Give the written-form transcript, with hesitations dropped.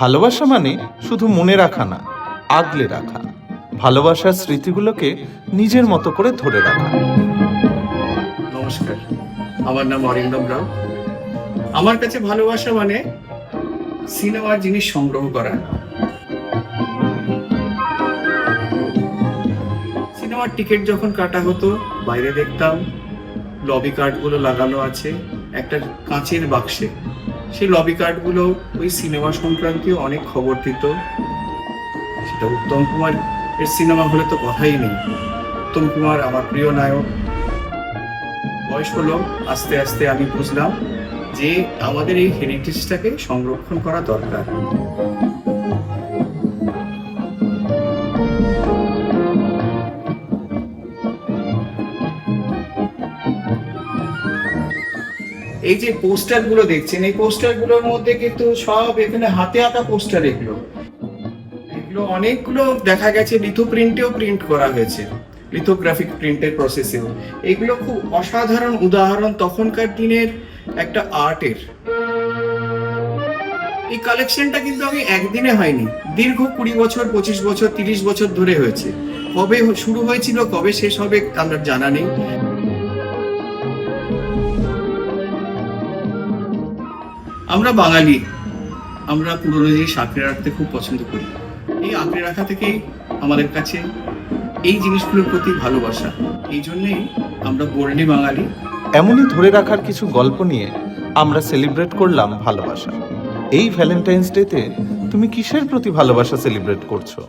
ভালোবাসা মানে শুধু মনে রাখা না, আগলে রাখা। ভালোবাসার স্মৃতিগুলোকে নিজের মতো করে ধরে রাখা। নমস্কার, আমার নাম অরিন্দম রাও। আমার কাছে ভালোবাসা মানে সিনেমার জিনিস সংগ্রহ করা। সিনেমার টিকিট যখন কাটা হতো, বাইরে দেখতাম লবি কার্ডগুলো লাগানো আছে একটা কাঁচের বাক্সে। সেই লবি কার্ডগুলো ওই সিনেমা সংক্রান্তীয় অনেক খবর দিত। সেটা উত্তম কুমার এর সিনেমা হলে তো কথাই নেই। উত্তম কুমার আমার প্রিয় নায়ক। বয়স হলো, আস্তে আস্তে আমি বুঝলাম যে আমাদের এই হেরিটেজটাকে সংরক্ষণ করা দরকার। এই যে পোস্টার গুলো দেখছেন, এই পোস্টার গুলোর মধ্যে কিন্তু সব এখানে হাতে আঁকা পোস্টার। এগুলো অনেকগুলো দেখা গেছে লিথো প্রিন্টেও প্রিন্ট করা হয়েছে, লিথোগ্রাফিক প্রিন্টের প্রসেসেও। এগুলো খুব অসাধারণ উদাহরণ তখনকার দিনের একটা আর্টের। এই কালেকশনটা কিন্তু আমি একদিনে হয়নি, দীর্ঘ 20 বছর, 25 বছর, 30 বছর ধরে হয়েছে। কবে শুরু হয়েছিল, কবে শেষ হবে আমার জানা নেই। আমরা বাঙালি, আমরা পুরনো জিনিস আঁকড়ে রাখতে খুব পছন্দ করি। এই আঁকড়ে রাখা থেকেই আমাদের কাছে এই জিনিসগুলোর প্রতি ভালোবাসা। এই জন্যেই আমরা বর্ণি বাঙালি। এমনই ধরে রাখার কিছু গল্প নিয়ে আমরা সেলিব্রেট করলাম ভালোবাসা। এই ভ্যালেন্টাইন্স ডেতে তুমি কিসের প্রতি ভালোবাসা সেলিব্রেট করছো?